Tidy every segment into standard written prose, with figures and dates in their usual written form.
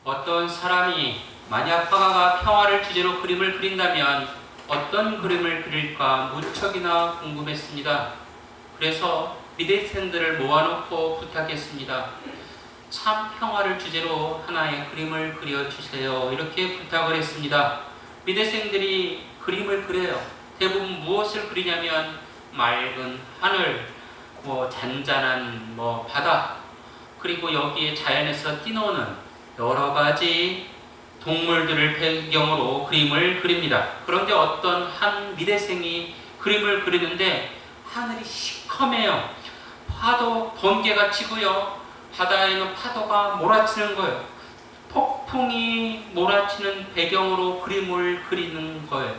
어떤 사람이 만약 화가가 평화를 주제로 그림을 그린다면 어떤 그림을 그릴까 무척이나 궁금했습니다. 그래서 미대생들을 모아놓고 부탁했습니다. 참 평화를 주제로 하나의 그림을 그려주세요. 이렇게 부탁을 했습니다. 미대생들이 그림을 그려요. 대부분 무엇을 그리냐면 맑은 하늘, 잔잔한 바다, 그리고 여기에 자연에서 뛰노는 여러 가지 동물들을 배경으로 그림을 그립니다. 그런데 어떤 한 미대생이 그림을 그리는데 하늘이 시커매요. 파도, 번개가 치고요. 바다에는 파도가 몰아치는 거예요. 폭풍이 몰아치는 배경으로 그림을 그리는 거예요.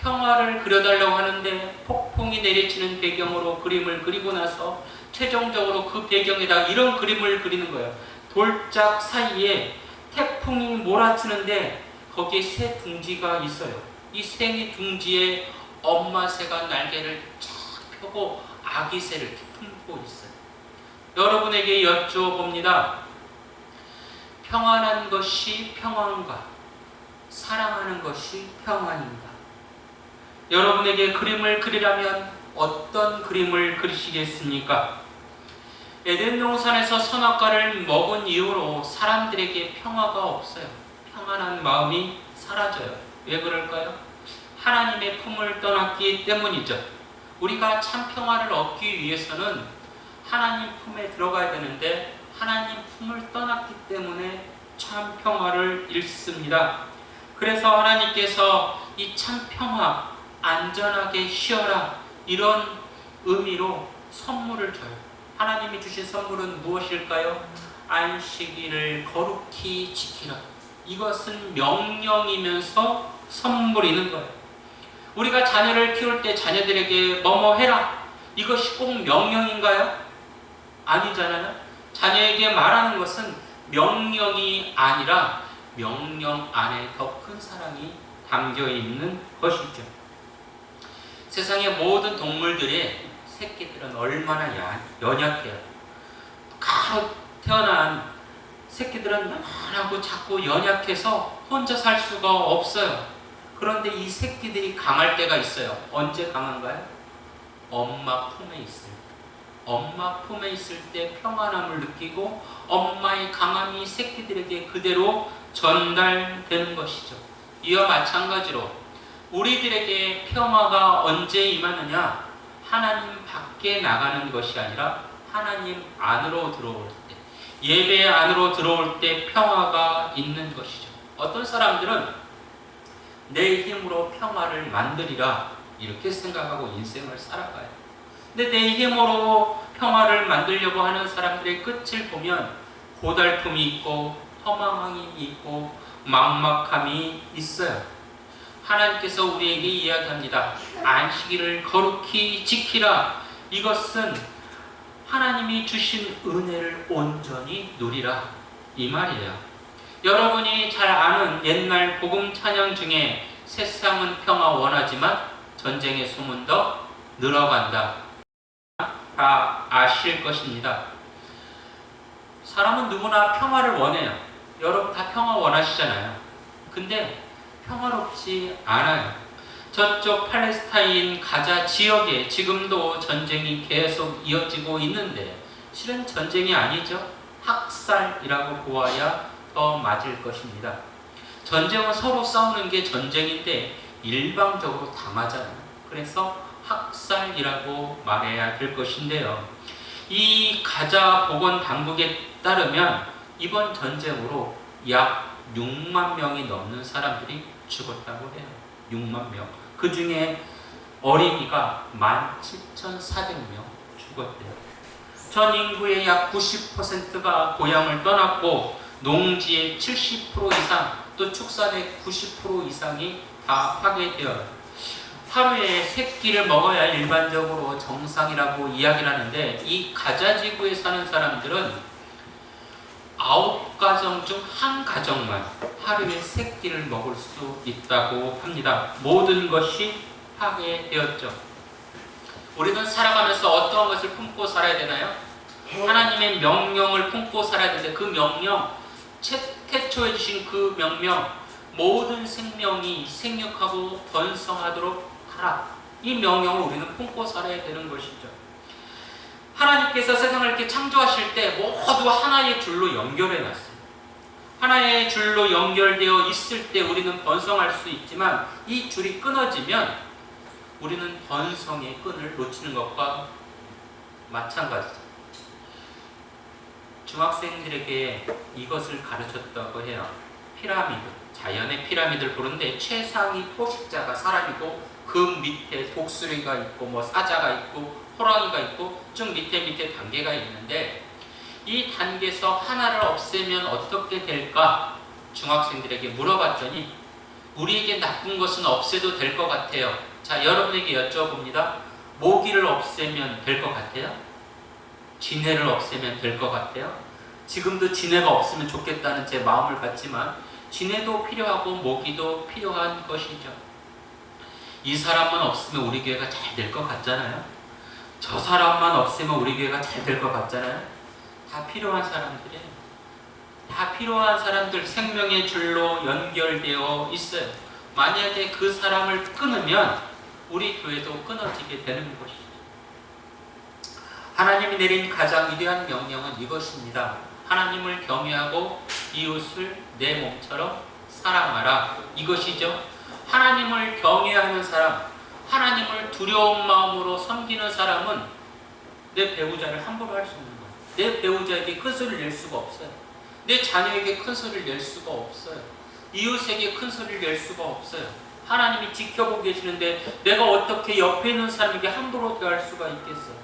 평화를 그려달라고 하는데 폭풍이 내리치는 배경으로 그림을 그리고 나서 최종적으로 그 배경에다 이런 그림을 그리는 거예요. 돌짝 사이에 태풍이 몰아치는데 거기에 새 둥지가 있어요. 이 새 둥지에 엄마 새가 날개를 쫙 펴고 아기 새를 품고 있어요. 여러분에게 여쭈어봅니다. 평안한 것이 평안가? 사랑하는 것이 평안인가? 여러분에게 그림을 그리라면 어떤 그림을 그리시겠습니까? 에덴 동산에서 선악과를 먹은 이후로 사람들에게 평화가 없어요. 평안한 마음이 사라져요. 왜 그럴까요? 하나님의 품을 떠났기 때문이죠. 우리가 참 평화를 얻기 위해서는 하나님 품에 들어가야 되는데 하나님 품을 떠났기 때문에 참 평화를 잃습니다. 그래서 하나님께서 이 참 평화, 안전하게 쉬어라, 이런 의미로 선물을 줘요. 하나님이 주신 선물은 무엇일까요? 안식일을 거룩히 지키라. 이것은 명령이면서 선물이는 거예요. 우리가 자녀를 키울 때 자녀들에게 뭐뭐 해라, 이것이 꼭 명령인가요? 아니잖아요. 자녀에게 말하는 것은 명령이 아니라 명령 안에 더 큰 사랑이 담겨 있는 것이죠. 세상의 모든 동물들의 새끼들은 얼마나 연약해요. 가로 태어난 새끼들은 연하고 작고 연약해서 혼자 살 수가 없어요. 그런데 이 새끼들이 강할 때가 있어요. 언제 강한가요? 엄마 품에 있을 때. 엄마 품에 있을 때 평안함을 느끼고 엄마의 강함이 새끼들에게 그대로 전달되는 것이죠. 이와 마찬가지로 우리들에게 평화가 언제 임하느냐? 하나님 밖에 나가는 것이 아니라 하나님 안으로 들어올 때, 예배 안으로 들어올 때 평화가 있는 것이죠. 어떤 사람들은 내 힘으로 평화를 만들리라 이렇게 생각하고 인생을 살아가요. 근데 내 힘으로 평화를 만들려고 하는 사람들의 끝을 보면 고달픔이 있고 허망함이 있고 막막함이 있어요. 하나님께서 우리에게 이야기합니다. 안식일을 거룩히 지키라. 이것은 하나님이 주신 은혜를 온전히 누리라, 이 말이에요. 여러분이 잘 아는 옛날 복음 찬양 중에 세상은 평화 원하지만 전쟁의 소문 더 늘어간다. 다 아실 것입니다. 사람은 누구나 평화를 원해요. 여러분 다 평화 원하시잖아요. 근데 평화롭지 않아요. 저쪽 팔레스타인 가자 지역에 지금도 전쟁이 계속 이어지고 있는데 실은 전쟁이 아니죠. 학살이라고 보아야 더 맞을 것입니다. 전쟁은 서로 싸우는 게 전쟁인데 일방적으로 당하잖아요. 그래서 학살이라고 말해야 될 것인데요. 이 가자 보건당국에 따르면 이번 전쟁으로 약 6만 명이 넘는 사람들이 죽었다고 해요. 6만 명. 그 중에 어린이가 17,400명 죽었대요. 전 인구의 약 90%가 고향을 떠났고 농지의 70% 이상, 또 축산의 90% 이상이 다 파괴되어요. 하루에 3끼를 먹어야 일반적으로 정상이라고 이야기를 하는데 이 가자지구에 사는 사람들은 9가정 중 1가정만 하루에 3끼를 먹을 수 있다고 합니다. 모든 것이 파괴되었죠. 우리는 살아가면서 어떠한 것을 품고 살아야 되나요? 하나님의 명령을 품고 살아야 되는데 그 명령 태초에 주신 그 명령, 모든 생명이 생육하고 번성하도록 하라. 이 명령을 우리는 품고 살아야 되는 것이죠. 하나님께서 세상을 이렇게 창조하실 때 모두 하나의 줄로 연결해 놨어요. 하나의 줄로 연결되어 있을 때 우리는 번성할 수 있지만 이 줄이 끊어지면 우리는 번성의 끈을 놓치는 것과 마찬가지죠. 중학생들에게 이것을 가르쳤다고 해요. 피라미드, 자연의 피라미드를 보는데 최상위 포식자가 사람이고 그 밑에 독수리가 있고 사자가 있고 호랑이가 있고 쭉 밑에 단계가 있는데 이 단계에서 하나를 없애면 어떻게 될까? 중학생들에게 물어봤더니 우리에게 나쁜 것은 없애도 될 것 같아요. 자, 여러분에게 여쭤봅니다. 모기를 없애면 될 것 같아요? 지네를 없애면 될 것 같아요? 지금도 지네가 없으면 좋겠다는 제 마음을 갖지만 지네도 필요하고 모기도 필요한 것이죠. 이 사람만 없으면 우리 교회가 잘 될 것 같잖아요. 저 사람만 없으면 우리 교회가 잘 될 것 같잖아요. 다 필요한 사람들이에요. 다 필요한 사람들, 생명의 줄로 연결되어 있어요. 만약에 그 사람을 끊으면 우리 교회도 끊어지게 되는 것이죠. 하나님이 내린 가장 위대한 명령은 이것입니다. 하나님을 경외하고 이웃을 내 몸처럼 사랑하라. 이것이죠. 하나님을 경외하는 사람, 하나님을 두려운 마음으로 섬기는 사람은 내 배우자를 함부로 할 수 없는 거예요. 내 배우자에게 큰 소리를 낼 수가 없어요. 내 자녀에게 큰 소리를 낼 수가 없어요. 이웃에게 큰 소리를 낼 수가 없어요. 하나님이 지켜보고 계시는데 내가 어떻게 옆에 있는 사람에게 함부로 대할 수가 있겠어요.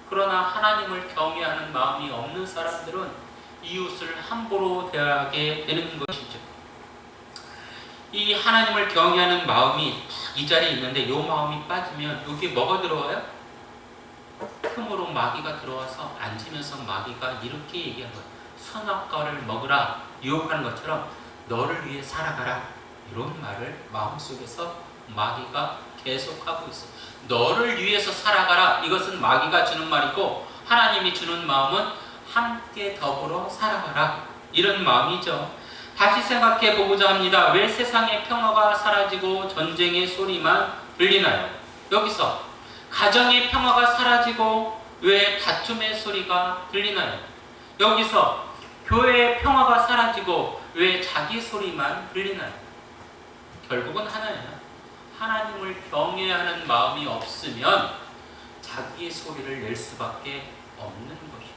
그러나 하나님을 경외하는 마음이 없는 사람들은 이웃을 함부로 대하게 되는 것이죠. 이 하나님을 경외하는 마음이 이 자리에 있는데 이 마음이 빠지면 여기 뭐가 들어와요? 틈으로 마귀가 들어와서 앉으면서 마귀가 이렇게 얘기한 거예요. 선악과를 먹으라 유혹하는 것처럼 너를 위해 살아가라. 이런 말을 마음속에서 마귀가 계속하고 있어요. 너를 위해서 살아가라. 이것은 마귀가 주는 말이고 하나님이 주는 마음은 함께 더불어 살아가라. 이런 마음이죠. 다시 생각해 보고자 합니다. 왜 세상의 평화가 사라지고 전쟁의 소리만 들리나요? 여기서 가정의 평화가 사라지고 왜 다툼의 소리가 들리나요? 여기서 교회의 평화가 사라지고 왜 자기 소리만 들리나요? 결국은 하나예요. 하나님을 경외하는 마음이 없으면 자기의 소리를 낼 수밖에 없는 것이죠.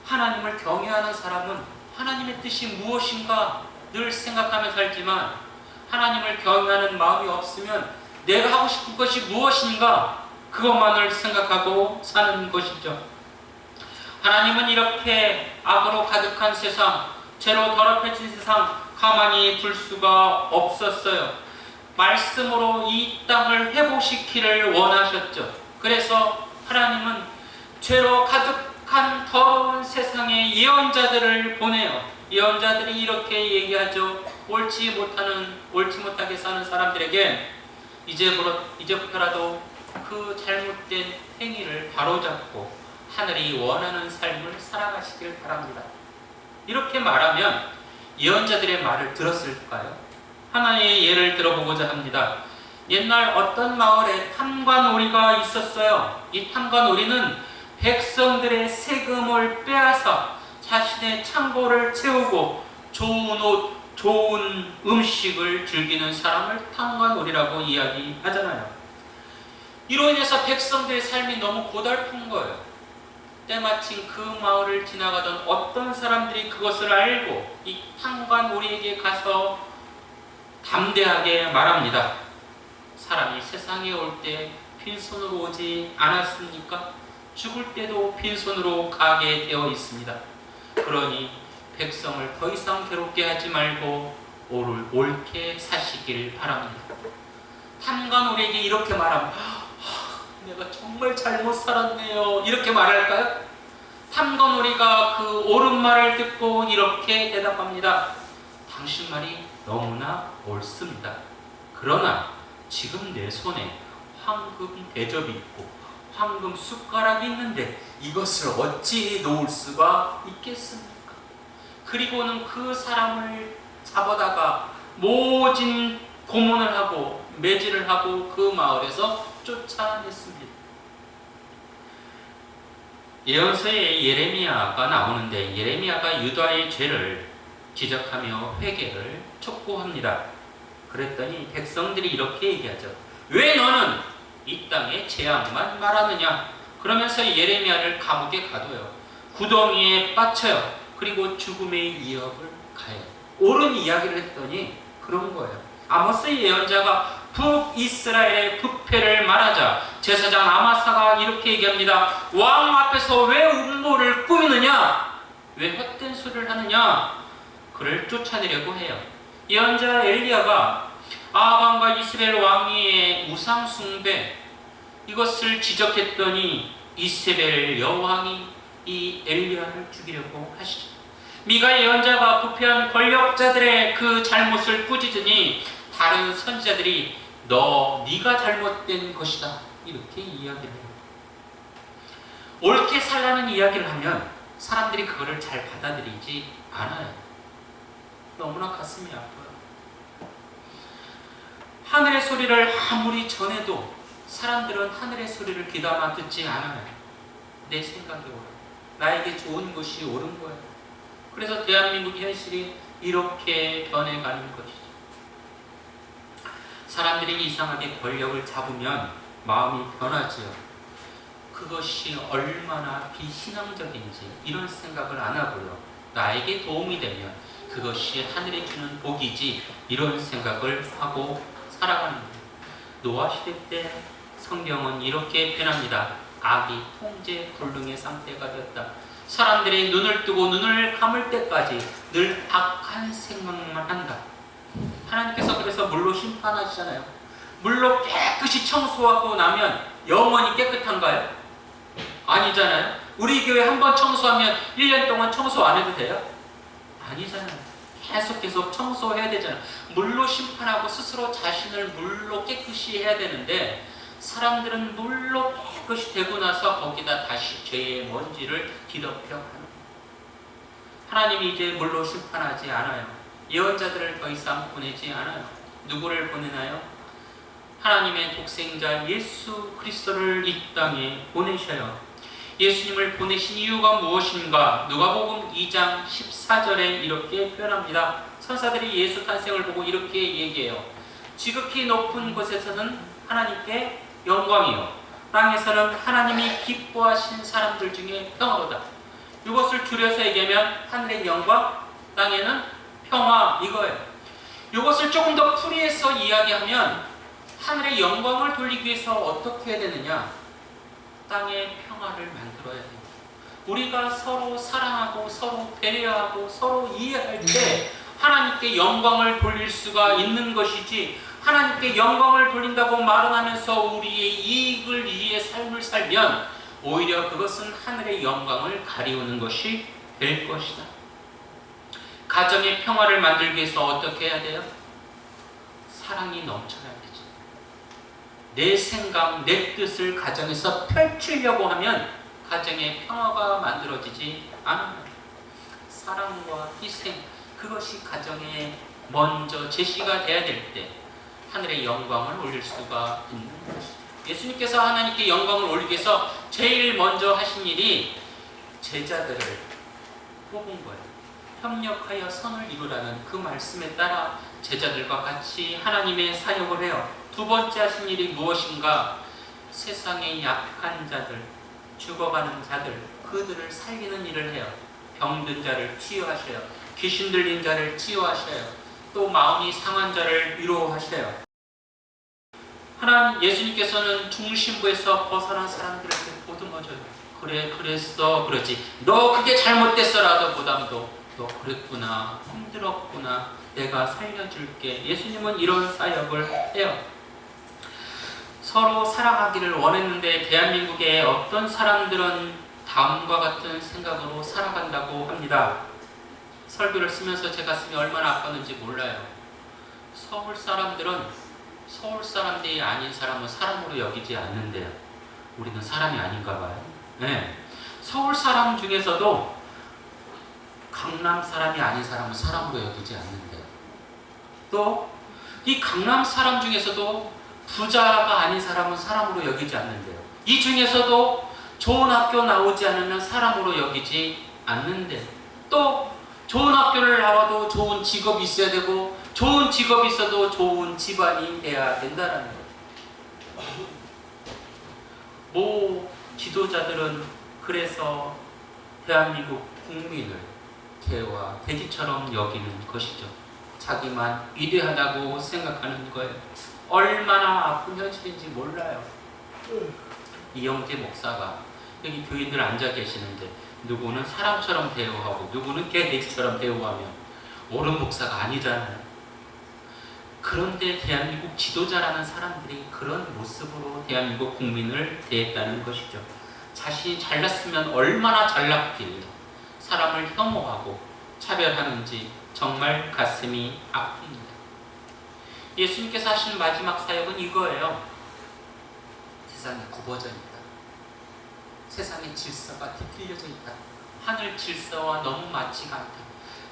하나님을 경외하는 사람은 하나님의 뜻이 무엇인가 늘 생각하며 살지만 하나님을 경외하는 마음이 없으면 내가 하고 싶은 것이 무엇인가 그것만을 생각하고 사는 것이죠. 하나님은 이렇게 악으로 가득한 세상, 죄로 더럽혀진 세상 가만히 둘 수가 없었어요. 말씀으로 이 땅을 회복시키기를 원하셨죠. 그래서 하나님은 죄로 가득한 더러운 세상에 예언자들을 보내요. 예언자들이 이렇게 얘기하죠. 옳지 못하게 사는 사람들에게 이제부터라도 그 잘못된 행위를 바로잡고 하늘이 원하는 삶을 살아가시길 바랍니다. 이렇게 말하면 예언자들의 말을 들었을까요? 하나의 예를 들어보고자 합니다. 옛날 어떤 마을에 탐관오리가 있었어요. 이 탐관오리는 백성들의 세금을 빼앗아 자신의 창고를 채우고 좋은 옷, 좋은 음식을 즐기는 사람을 탐관오리라고 이야기하잖아요. 이로 인해서 백성들의 삶이 너무 고달픈 거예요. 때마침 그 마을을 지나가던 어떤 사람들이 그것을 알고 이 탐관오리에게 가서 담대하게 말합니다. 사람이 세상에 올 때 빈손으로 오지 않았습니까? 죽을 때도 빈손으로 가게 되어 있습니다. 그러니 백성을 더 이상 괴롭게 하지 말고 옳게 사시길 바랍니다. 탐관오리에게 이렇게 말하면 내가 정말 잘못 살았네요. 이렇게 말할까요? 탐관오리가 그 옳은 말을 듣고 이렇게 대답합니다. 당신 말이 너무나 옳습니다. 그러나 지금 내 손에 황금 대접이 있고 황금 숟가락이 있는데 이것을 어찌 놓을 수가 있겠습니까? 그리고는 그 사람을 잡아다가 모진 고문을 하고 매질을 하고 그 마을에서 쫓아냈습니다. 예언서에 예레미야가 나오는데 예레미야가 유다의 죄를 지적하며 회개를 촉구합니다. 그랬더니 백성들이 이렇게 얘기하죠. 왜 너는 이 땅의 재앙만 말하느냐? 그러면서 예레미야를 감옥에 가둬요. 구덩이에 빠쳐요. 그리고 죽음의 위협을 가해요. 옳은 이야기를 했더니 그런 거예요. 아모스 예언자가 북이스라엘의 부패를 말하자 제사장 아마사가 이렇게 얘기합니다. 왕 앞에서 왜 음모를 꾸미느냐? 왜 헛된 소리를 하느냐? 그를 쫓아내려고 해요. 예언자 엘리야가 아합과 이스라엘 왕위의 우상 숭배 이것을 지적했더니 이세벨 여왕이 이 엘리야를 죽이려고 하시죠. 미가 예언자가 부패한 권력자들의 그 잘못을 꾸짖으니 다른 선지자들이 네가 잘못된 것이다 이렇게 이야기를 해요. 옳게 살라는 이야기를 하면 사람들이 그거를 잘 받아들이지 않아요. 너무나 가슴이 아파요. 하늘의 소리를 아무리 전해도 사람들은 하늘의 소리를 귀담아 듣지 않아요. 내 생각이 옳아. 나에게 좋은 것이 옳은 거예요. 그래서 대한민국 현실이 이렇게 변해가는 것이죠. 사람들이 이상하게 권력을 잡으면 마음이 변하지요. 그것이 얼마나 비신앙적인지 이런 생각을 안 하고요. 나에게 도움이 되면 그것이 하늘이 주는 복이지 이런 생각을 하고 살아가는 거예요. 노아 시대 때 성경은 이렇게 표현합니다. 악이 통제 불능의 상태가 되었다. 사람들이 눈을 뜨고 눈을 감을 때까지 늘 악한 생각만 한다. 하나님께서 그래서 물로 심판하시잖아요. 물로 깨끗이 청소하고 나면 영원히 깨끗한가요? 아니잖아요. 우리 교회 한번 청소하면 1년 동안 청소 안 해도 돼요? 아니잖아요. 계속 청소해야 되잖아요. 물로 심판하고 스스로 자신을 물로 깨끗이 해야 되는데 사람들은 물로 깨끗이 되고 나서 거기다 다시 죄의 먼지를 뒤덮여 가는 거예요. 하나님이 이제 물로 심판하지 않아요. 예언자들을 더 이상 보내지 않아요. 누구를 보내나요? 하나님의 독생자 예수 그리스도를 이 땅에 보내셔요. 예수님을 보내신 이유가 무엇인가? 누가복음 2장 14절에 이렇게 표현합니다. 천사들이 예수 탄생을 보고 이렇게 얘기해요. 지극히 높은 곳에서는 하나님께 영광이요 땅에서는 하나님이 기뻐하신 사람들 중에 평화로다. 이것을 줄여서 얘기하면 하늘의 영광, 땅에는 평화 이거예요. 이것을 조금 더 풀이해서 이야기하면 하늘의 영광을 돌리기 위해서 어떻게 해야 되느냐? 땅의 평화를 만들어야 돼요. 우리가 서로 사랑하고 서로 배려하고 서로 이해할 때 하나님께 영광을 돌릴 수가 있는 것이지, 하나님께 영광을 돌린다고 말은 하면서 우리의 이익을 위해 삶을 살면 오히려 그것은 하늘의 영광을 가리우는 것이 될 것이다. 가정의 평화를 만들기 위해서 어떻게 해야 돼요? 사랑이 넘쳐야 되죠. 내 생각, 내 뜻을 가정에서 펼치려고 하면 가정의 평화가 만들어지지 않아요. 사랑과 희생, 그것이 가정에 먼저 제시가 돼야 될 때 하늘의 영광을 올릴 수가 있는 것이죠. 예수님께서 하나님께 영광을 올리기 위해서 제일 먼저 하신 일이 제자들을 뽑은 거예요. 협력하여 선을 이루라는 그 말씀에 따라 제자들과 같이 하나님의 사역을 해요. 두 번째 하신 일이 무엇인가? 세상의 약한 자들, 죽어가는 자들, 그들을 살리는 일을 해요. 병든 자를 치유하셔요. 귀신 들린 자를 치유하셔요. 또 마음이 상한 자를 위로하셔요. 하나님 예수님께서는 중심부에서 벗어난 사람들에게 보듬어줘요. 그래 그랬어 그러지, 너 그게 잘못됐어라도 보담도 너 그랬구나, 힘들었구나, 내가 살려줄게. 예수님은 이런 사역을 해요. 서로 사랑하기를 원했는데 대한민국의 어떤 사람들은 다음과 같은 생각으로 살아간다고 합니다. 설교를 쓰면서 제 가슴이 얼마나 아팠는지 몰라요. 서울 사람들은 서울 사람들이 아닌 사람은 사람으로 여기지 않는데요. 우리는 사람이 아닌가 봐요. 네. 서울 사람 중에서도 강남 사람이 아닌 사람은 사람으로 여기지 않는데, 또 이 강남 사람 중에서도 부자가 아닌 사람은 사람으로 여기지 않는데요. 이 중에서도 좋은 학교 나오지 않으면 사람으로 여기지 않는데, 또 좋은 학교를 나와도 좋은 직업이 있어야 되고, 좋은 직업이 있어도 좋은 집안이 돼야 된다는 거예요. 모 지도자들은 그래서 대한민국 국민을 개와 돼지처럼 여기는 것이죠. 자기만 위대하다고 생각하는 거예요. 얼마나 아픈 현실인지 몰라요. 이영재 목사가 여기 교인들 앉아 계시는데, 누구는 사람처럼 대우하고 누구는 개 돼지처럼 대우하며 옳은 목사가 아니잖아요. 그런데 대한민국 지도자라는 사람들이 그런 모습으로 대한민국 국민을 대했다는 것이죠. 자신이 잘났으면 얼마나 잘났길래 사람을 혐오하고 차별하는지 정말 가슴이 아픕니다. 예수님께서 하신 마지막 사역은 이거예요. 세상이 굽어져 있다. 세상의 질서가 뒤틀려져 있다. 하늘 질서와 너무 맞지가 않다.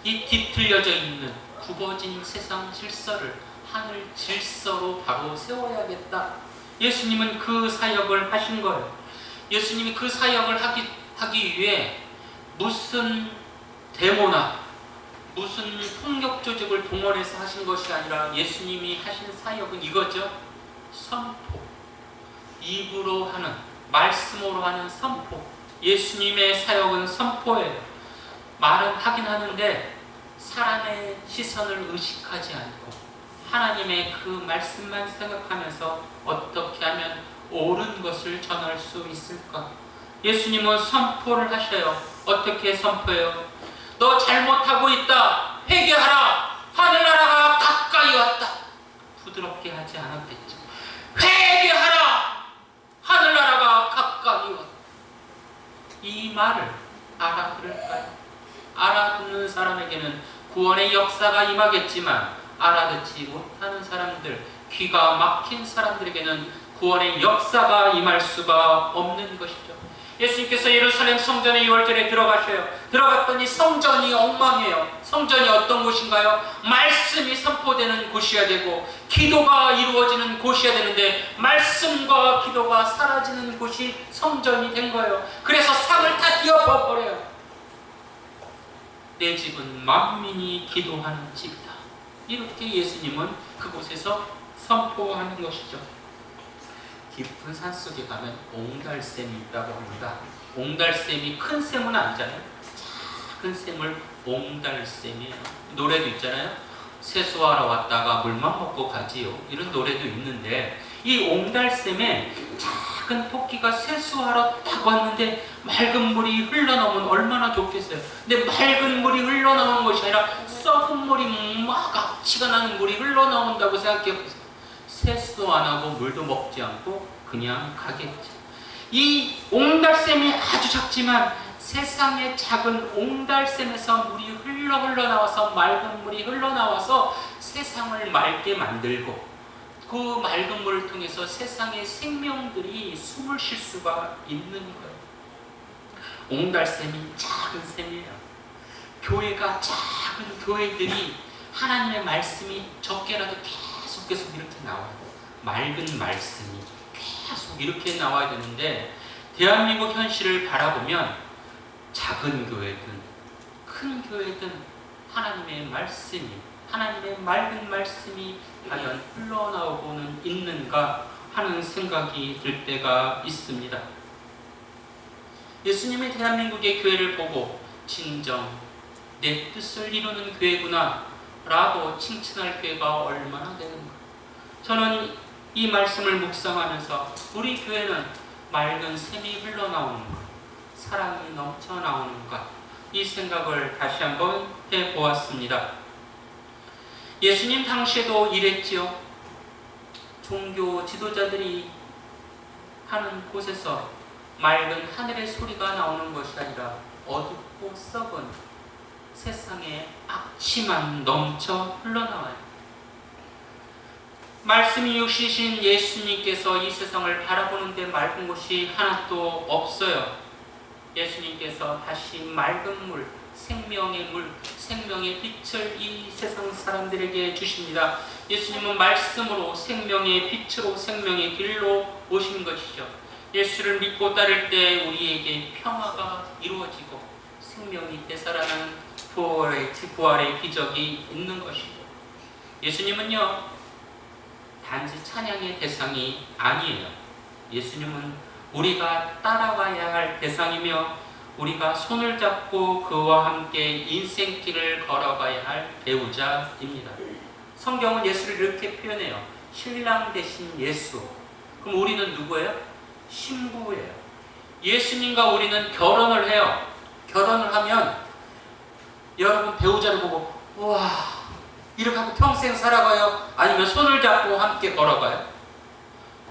이 뒤틀려져 있는 굽어진 세상 질서를 하늘 질서로 바로 세워야겠다. 예수님은 그 사역을 하신 거예요. 예수님이 그 사역을 하기 위해 무슨 데모나 무슨 폭력 조직을 동원해서 하신 것이 아니라, 예수님이 하신 사역은 이거죠. 선포. 입으로 하는, 말씀으로 하는 선포. 예수님의 사역은 선포예요. 말은 하긴 하는데 사람의 시선을 의식하지 않고 하나님의 그 말씀만 생각하면서 어떻게 하면 옳은 것을 전할 수 있을까? 예수님은 선포를 하셔요. 어떻게 선포해요? 너 잘못하고 있다. 회개하라. 하늘나라가 가까이 왔다. 부드럽게 하지 않았겠죠. 회개하라. 하늘나라가 가까이 왔다. 이 말을 알아들을까요? 알아듣는 사람에게는 구원의 역사가 임하겠지만, 알아듣지 못하는 사람들, 귀가 막힌 사람들에게는 구원의 역사가 임할 수가 없는 것이죠. 예수님께서 예루살렘 성전의 6월절에 들어가셔요. 들어갔더니 성전이 엉망이에요. 성전이 어떤 곳인가요? 말씀이 선포되는 곳이어야 되고 기도가 이루어지는 곳이어야 되는데, 말씀과 기도가 사라지는 곳이 성전이 된 거예요. 그래서 상을 다 뒤엎어버려요. 내 집은 만민이 기도하는 집이다. 이렇게 예수님은 그곳에서 선포하는 것이죠. 깊은 산속에 가면 옹달샘이 있다고 합니다. 옹달샘이 큰 샘은 아니잖아요. 작은 샘을 옹달샘이에요. 노래도 있잖아요. 세수하러 왔다가 물만 먹고 가지요. 이런 노래도 있는데, 이 옹달샘에 작은 토끼가 세수하러 딱 왔는데 맑은 물이 흘러나오면 얼마나 좋겠어요. 근데 맑은 물이 흘러나오는 것이 아니라 썩은 물이 막 악취가 나는 물이 흘러나온다고 생각해보세요. 세수도 안 하고 물도 먹지 않고 그냥 가겠죠. 이 옹달샘이 아주 작지만 세상의 작은 옹달샘에서 물이 흘러나와서, 맑은 물이 흘러나와서 세상을 맑게 만들고, 그 맑은 물을 통해서 세상의 생명들이 숨을 쉴 수가 있는 거예요. 옹달샘이 작은 샘이에요. 교회가, 작은 교회들이 하나님의 말씀이 적게라도 계속 이렇게 나와요. 맑은 말씀이 계속 이렇게 나와야 되는데, 대한민국 현실을 바라보면 작은 교회든 큰 교회든 하나님의 말씀이, 하나님의 맑은 말씀이 과연 흘러나오고는 있는가 하는 생각이 들 때가 있습니다. 예수님의 대한민국의 교회를 보고 진정 내 뜻을 이루는 교회구나 라고 칭찬할 교회가 얼마나 되는가. 저는 이 말씀을 묵상하면서 우리 교회는 맑은 샘이 흘러나오는가, 사랑이 넘쳐나오는가, 이 생각을 다시 한번 해보았습니다. 예수님 당시에도 이랬지요. 종교 지도자들이 하는 곳에서 맑은 하늘의 소리가 나오는 것이 아니라 어둡고 썩은 세상의 악취만 넘쳐 흘러나와요. 말씀이 육신이신 예수님께서 이 세상을 바라보는데 맑은 곳이 하나도 없어요. 예수님께서 다시 맑은 물, 생명의 물, 생명의 빛을 이 세상 사람들에게 주십니다. 예수님은 말씀으로 생명의 빛으로 생명의 길로 오신 것이죠. 예수를 믿고 따를 때 우리에게 평화가 이루어지고 생명이 되살아나는 부활의 기적이 있는 것이죠. 예수님은요, 단지 찬양의 대상이 아니에요. 예수님은 우리가 따라가야 할 대상이며 우리가 손을 잡고 그와 함께 인생길을 걸어가야 할 배우자입니다. 성경은 예수를 이렇게 표현해요. 신랑 되신 예수. 그럼 우리는 누구예요? 신부예요. 예수님과 우리는 결혼을 해요. 결혼을 하면 여러분 배우자를 보고 와 이렇게 하고 평생 살아가요? 아니면 손을 잡고 함께 걸어가요?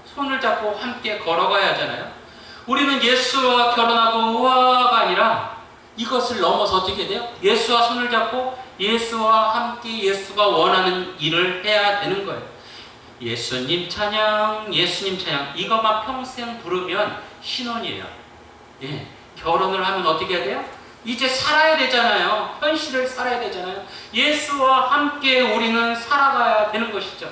손을 잡고 함께 걸어가야 하잖아요. 우리는 예수와 결혼하고 우와가 아니라 이것을 넘어서 어떻게 돼요? 예수와 손을 잡고 예수와 함께 예수가 원하는 일을 해야 되는 거예요. 예수님 찬양, 예수님 찬양 이것만 평생 부르면 신혼이에요. 예, 결혼을 하면 어떻게 해야 돼요? 이제 살아야 되잖아요. 현실을 살아야 되잖아요. 예수와 함께 우리는 살아가야 되는 것이죠.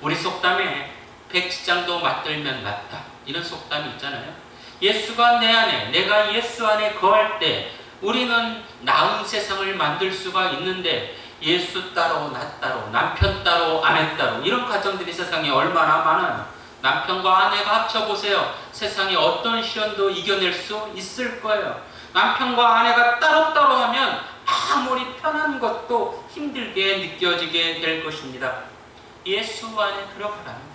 우리 속담에 백지장도 맞들면 낫다 이런 속담이 있잖아요. 예수가 내 안에, 내가 예수 안에 거할 때 우리는 나은 세상을 만들 수가 있는데 예수 따로 나 따로 남편 따로 아내 따로 이런 가정들이 세상에 얼마나 많아요. 남편과 아내가 합쳐보세요. 세상에 어떤 시련도 이겨낼 수 있을 거예요. 남편과 아내가 따로따로 하면 아무리 편한 것도 힘들게 느껴지게 될 것입니다. 예수 안에 들어가라는 거예요.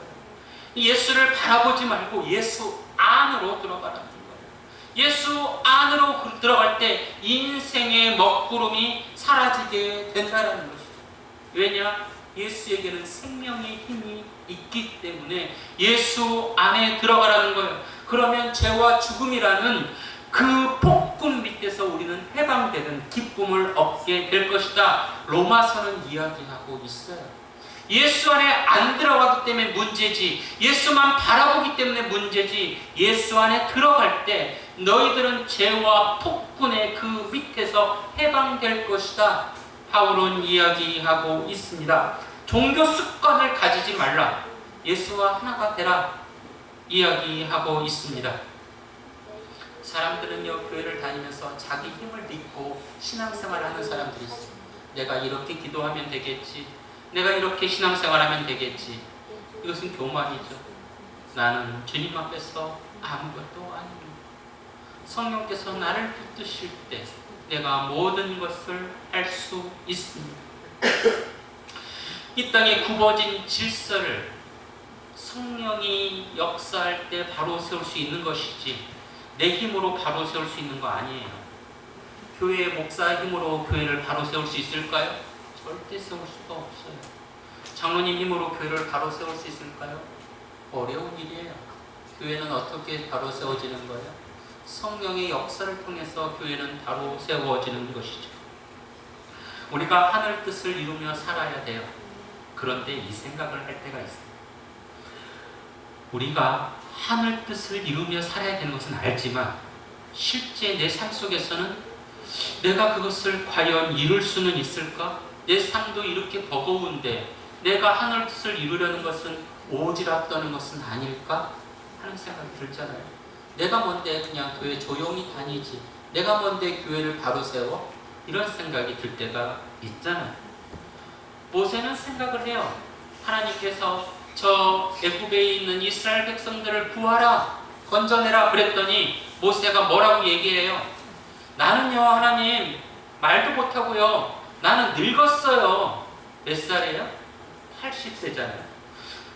예수를 바라보지 말고 예수 안으로 들어가라는 거예요. 예수 안으로 들어갈 때 인생의 먹구름이 사라지게 된다는 것이죠. 왜냐? 예수에게는 생명의 힘이 있기 때문에 예수 안에 들어가라는 거예요. 그러면 죄와 죽음이라는 그 폭군 밑에서 우리는 해방되는 기쁨을 얻게 될 것이다. 로마서는 이야기하고 있어요. 예수 안에 안 들어가기 때문에 문제지, 예수만 바라보기 때문에 문제지, 예수 안에 들어갈 때 너희들은 죄와 폭군의 그 밑에서 해방될 것이다. 바울은 이야기하고 있습니다. 종교 습관을 가지지 말라. 예수와 하나가 되라. 이야기하고 있습니다. 사람들은요, 교회를 다니면서 자기 힘을 믿고 신앙생활을 하는 사람들이 있어요. 내가 이렇게 기도하면 되겠지. 내가 이렇게 신앙생활하면 되겠지. 이것은 교만이죠. 나는 주님 앞에서 아무것도 아닙니다. 성령께서 나를 붙드실 때 내가 모든 것을 할 수 있습니다. 이 땅에 굽어진 질서를 성령이 역사할 때 바로 세울 수 있는 것이지 내 힘으로 바로 세울 수 있는 거 아니에요. 교회의 목사 힘으로 교회를 바로 세울 수 있을까요? 절대 세울 수가 없어요. 장로님 힘으로 교회를 바로 세울 수 있을까요? 어려운 일이에요. 교회는 어떻게 바로 세워지는 거예요? 성령의 역사를 통해서 교회는 바로 세워지는 것이죠. 우리가 하늘 뜻을 이루며 살아야 돼요. 그런데 이 생각을 할 때가 있어요. 우리가 하늘 뜻을 이루며 살아야 되는 것은 알지만 실제 내 삶 속에서는 내가 그것을 과연 이룰 수는 있을까? 내 삶도 이렇게 버거운데 내가 하늘 뜻을 이루려는 것은 오지랖 떠는 것은 아닐까? 하는 생각이 들잖아요. 내가 뭔데 그냥 교회 조용히 다니지, 내가 뭔데 교회를 바로 세워? 이런 생각이 들 때가 있잖아요. 모세는 생각을 해요. 하나님께서 저 애굽에 있는 이스라엘 백성들을 구하라, 건져내라 그랬더니 모세가 뭐라고 얘기해요? 나는요 하나님 말도 못하고요, 나는 늙었어요. 몇 살이에요? 80세잖아요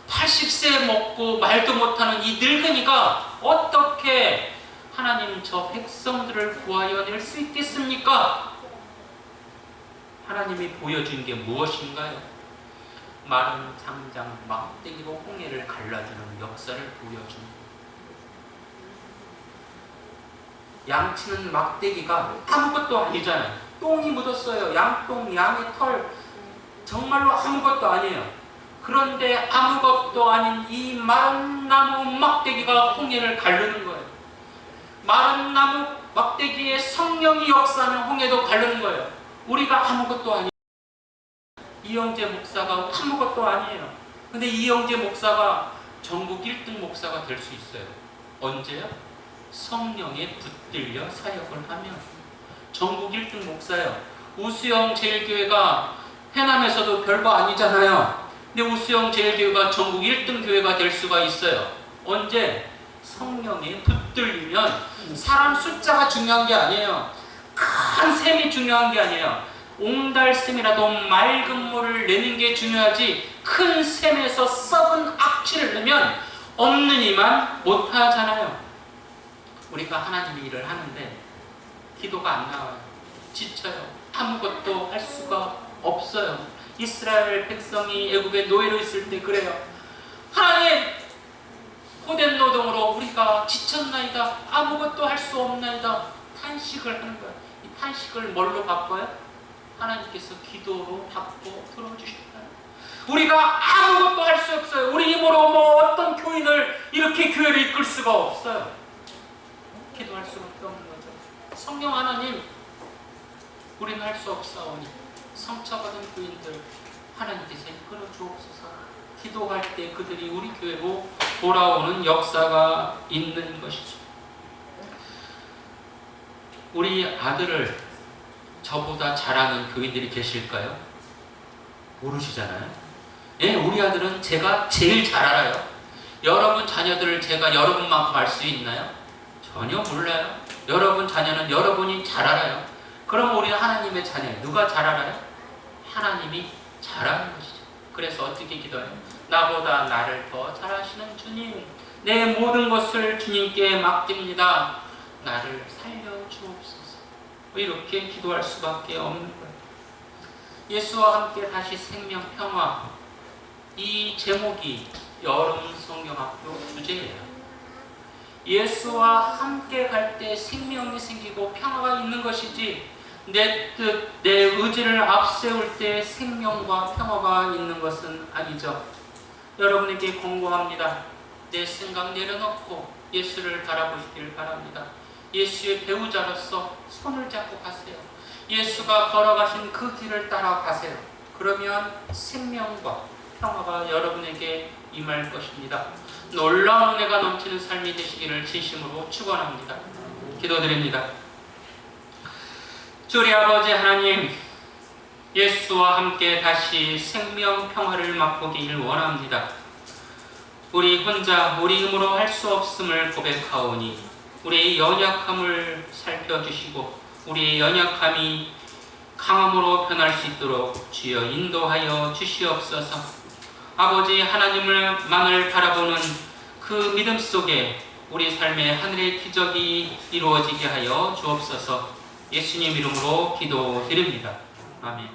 80세 먹고 말도 못하는 이 늙은이가 어떻게 하나님 저 백성들을 구하여 낼 수 있겠습니까? 하나님이 보여준 게 무엇인가요? 마른 장장 막대기로 홍해를 갈라주는 역사를 보여줍니다. 양치는 막대기가 아무것도 아니잖아요. 똥이 묻었어요. 양똥, 양의 털, 정말로 아무것도 아니에요. 그런데 아무것도 아닌 이 마른 나무 막대기가 홍해를 가르는 거예요. 마른 나무 막대기에 성령이 역사하면 홍해도 가르는 거예요. 우리가 아무것도 아니에요. 이영재 목사가 아무것도 아니에요. 근데 이영재 목사가 전국 1등 목사가 될 수 있어요. 언제요? 성령에 붙들려 사역을 하면. 전국 1등 목사예요. 우수영 제일교회가 해남에서도 별거 아니잖아요. 근데 우수영 제일교회가 전국 1등 교회가 될 수가 있어요. 언제? 성령에 붙들리면. 사람 숫자가 중요한 게 아니에요. 큰 셈이 중요한 게 아니에요. 옹달샘이라도 맑은 물을 내는 게 중요하지, 큰 샘에서 썩은 악취를 내면 없는 이만 못하잖아요. 우리가 하나님의 일을 하는데 기도가 안 나와요. 지쳐요. 아무것도 할 수가 없어요. 이스라엘 백성이 애굽의 노예로 있을 때 그래요. 하나님, 호된 노동으로 우리가 지쳤나이다. 아무것도 할 수 없나이다. 탄식을 하는 거예요. 이 탄식을 뭘로 바꿔요? 하나님께서 기도로 바꿔 들어주셨다. 우리가 아무것도 할 수 없어요. 우리 힘으로 뭐 어떤 교인을 이렇게 교회를 이끌 수가 없어요. 기도할 수밖에 없는 거죠. 성령 하나님, 우리는 할 수 없사오니 상처받은 교인들 하나님께서 이끌어 주옵소서. 기도할 때 그들이 우리 교회로 돌아오는 역사가 있는 것이죠. 우리 아들을 저보다 잘하는 교인들이 계실까요? 모르시잖아요. 예, 우리 아들은 제가 제일 잘 알아요. 여러분 자녀들을 제가 여러분만큼 알 수 있나요? 전혀 몰라요. 여러분 자녀는 여러분이 잘 알아요. 그럼 우리는 하나님의 자녀, 누가 잘 알아요? 하나님이 잘 아는 것이죠. 그래서 어떻게 기도해요? 나보다 나를 더 잘 아시는 주님, 내 모든 것을 주님께 맡깁니다. 나를 살려주옵소서. 이렇게 기도할 수밖에 없는 거예요. 예수와 함께 다시 생명 평화, 이 제목이 여름 성경학교 주제예요. 예수와 함께 갈 때 생명이 생기고 평화가 있는 것이지, 내 뜻, 내 의지를 앞세울 때 생명과 평화가 있는 것은 아니죠. 여러분에게 권고합니다. 내 생각 내려놓고 예수를 바라보시길 바랍니다. 예수의 배우자로서 손을 잡고 가세요. 예수가 걸어가신 그 길을 따라가세요. 그러면 생명과 평화가 여러분에게 임할 것입니다. 놀라운 은혜가 넘치는 삶이 되시기를 진심으로 축원합니다. 기도드립니다. 주 우리 아버지 하나님, 예수와 함께 다시 생명 평화를 맛보길 원합니다. 우리 혼자 우리 힘으로 할 수 없음을 고백하오니 우리의 연약함을 살펴주시고 우리의 연약함이 강함으로 변할 수 있도록 주여 인도하여 주시옵소서. 아버지 하나님을만을 바라보는 그 믿음 속에 우리 삶의 하늘의 기적이 이루어지게 하여 주옵소서. 예수님 이름으로 기도드립니다. 아멘.